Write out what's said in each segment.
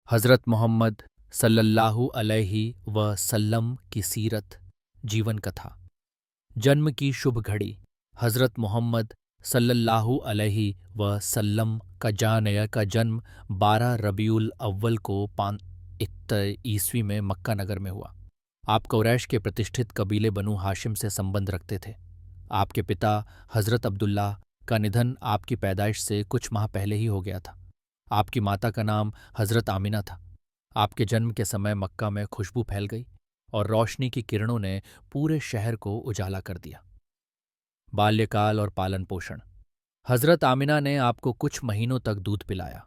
हज़रत मोहम्मद सल्लल्लाहु अलैहि वसल्लम की सीरत जीवन कथा। जन्म की शुभ घड़ी। हज़रत मोहम्मद सल्लल्लाहु अलैहि वसल्लम का जन्म 12 रबीउल अव्वल को 571 ईस्वी में मक्का नगर में हुआ। आप कुरैश के प्रतिष्ठित कबीले बनु हाशिम से संबंध रखते थे। आपके पिता हज़रत अब्दुल्लाह का निधन आपकी पैदाइश से कुछ माह पहले ही हो गया था। आपकी माता का नाम हज़रत आमिना था। आपके जन्म के समय मक्का में खुशबू फैल गई और रोशनी की किरणों ने पूरे शहर को उजाला कर दिया। बाल्यकाल और पालन पोषण। हज़रत आमिना ने आपको कुछ महीनों तक दूध पिलाया।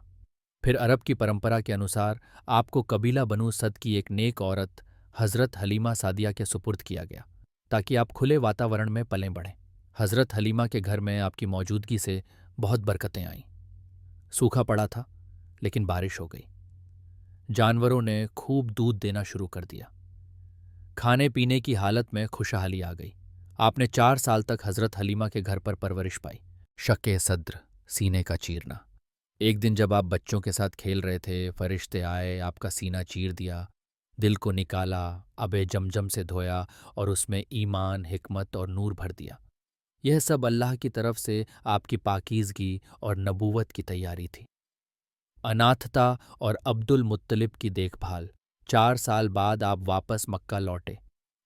फिर अरब की परंपरा के अनुसार आपको कबीला बनु सद की एक नेक औरत हज़रत हलीमा सादिया के सुपुर्द किया गया ताकि आप खुले वातावरण में पलें बढ़ें। हज़रत हलीमा के घर में आपकी मौजूदगी से बहुत बरकतें आईं। सूखा पड़ा था लेकिन बारिश हो गई। जानवरों ने खूब दूध देना शुरू कर दिया। खाने पीने की हालत में खुशहाली आ गई। आपने 4 साल तक हज़रत हलीमा के घर पर परवरिश पाई। शक़े सद्र, सीने का चीरना। एक दिन जब आप बच्चों के साथ खेल रहे थे, फरिश्ते आए, आपका सीना चीर दिया, दिल को निकाला, अबे जमजम से धोया और उसमें ईमान, हिकमत और नूर भर दिया। यह सब अल्लाह की तरफ से आपकी पाकीज़गी और नबूवत की तैयारी थी। अनाथता और अब्दुल मुत्तलिब की देखभाल। 4 साल बाद आप वापस मक्का लौटे।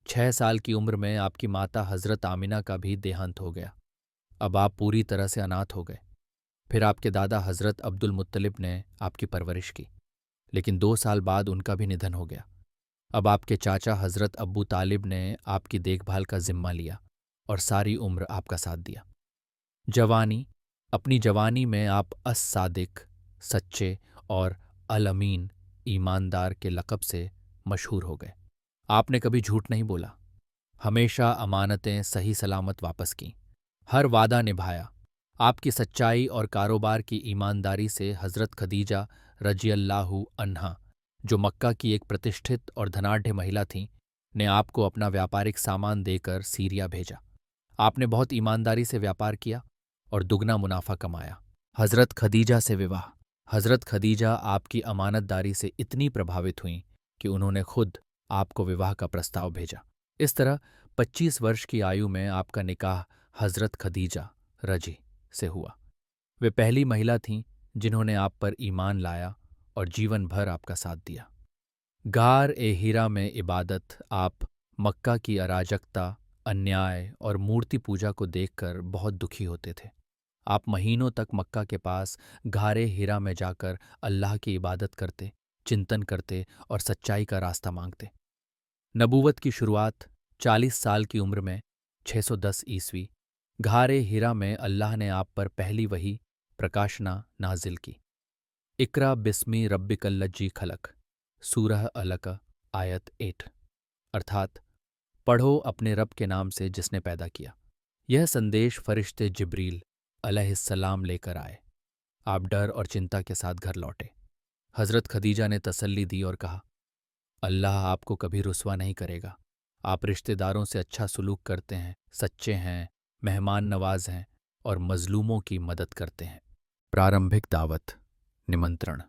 6 साल की उम्र में आपकी माता हज़रत आमिना का भी देहांत हो गया। अब आप पूरी तरह से अनाथ हो गए। फिर आपके दादा हज़रत अब्दुल मुत्तलिब ने आपकी परवरिश की, लेकिन 2 साल बाद उनका भी निधन हो गया। अब आपके चाचा हज़रत अब्बू तालिब ने आपकी देखभाल का जिम्मा लिया और सारी उम्र आपका साथ दिया। जवानी। अपनी जवानी में आप अस-सादिक, सच्चे और अल-अमीन, ईमानदार के लक़ब से मशहूर हो गए। आपने कभी झूठ नहीं बोला, हमेशा अमानतें सही सलामत वापस कीं, हर वादा निभाया। आपकी सच्चाई और कारोबार की ईमानदारी से हज़रत खदीजा रज़ियल्लाहु अन्हा, जो मक्का की एक प्रतिष्ठित और धनाढ्य महिला थीं, ने आपको अपना व्यापारिक सामान देकर सीरिया भेजा। आपने बहुत ईमानदारी से व्यापार किया और दुगना मुनाफा कमाया। हज़रत खदीजा से विवाह। हज़रत खदीजा आपकी अमानतदारी से इतनी प्रभावित हुईं कि उन्होंने खुद आपको विवाह का प्रस्ताव भेजा। इस तरह 25 वर्ष की आयु में आपका निकाह हज़रत खदीजा रजी से हुआ। वे पहली महिला थीं जिन्होंने आप पर ईमान लाया और जीवन भर आपका साथ दिया। गार ए हीरा में इबादत। आप मक्का की अराजकता, अन्याय और मूर्ति पूजा को देखकर बहुत दुखी होते थे। आप महीनों तक मक्का के पास गारे हीरा में जाकर अल्लाह की इबादत करते, चिंतन करते और सच्चाई का रास्ता मांगते। नबूवत की शुरुआत 40 साल की उम्र में 610 ईस्वी घारे हीरा में अल्लाह ने आप पर पहली वही प्रकाशना नाजिल की। इकरा बिस्मी रब्बिकल्लजी खलक, सूरह अलक, आयत 8, अर्थात पढ़ो अपने रब के नाम से जिसने पैदा किया। यह संदेश फरिश्ते जिब्रील अलैहिस्सलाम लेकर आए। आप डर और चिंता के साथ घर लौटे। हज़रत खदीजा ने तसल्ली दी और कहा, अल्लाह आपको कभी रुस्वा नहीं करेगा। आप रिश्तेदारों से अच्छा सुलूक करते हैं, सच्चे हैं, मेहमान नवाज हैं और मजलूमों की मदद करते हैं। प्रारंभिक दावत, निमंत्रण।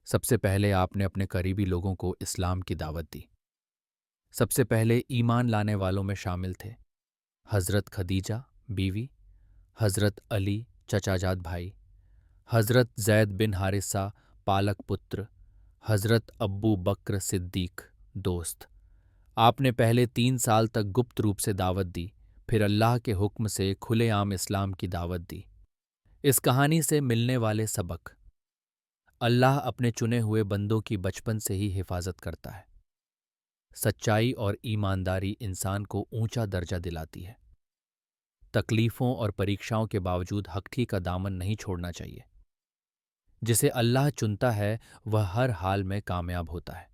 सबसे पहले आपने अपने करीबी लोगों को इस्लाम की दावत दी। सबसे पहले ईमान लाने वालों में शामिल थे हज़रत खदीजा बीवी, हज़रत अली चचाजाद भाई, हज़रत ज़ैद बिन हारिसा पालक पुत्र, हज़रत अब्बू बक्र सिद्दीक दोस्त। आपने पहले 3 साल तक गुप्त रूप से दावत दी, फिर अल्लाह के हुक्म से खुलेआम इस्लाम की दावत दी। इस कहानी से मिलने वाले सबक। अल्लाह अपने चुने हुए बंदों की बचपन से ही हिफाजत करता है। सच्चाई और ईमानदारी इंसान को ऊंचा दर्जा दिलाती है। तकलीफ़ों और परीक्षाओं के बावजूद हक़ का दामन नहीं छोड़ना चाहिए। जिसे अल्लाह चुनता है वह हर हाल में कामयाब होता है।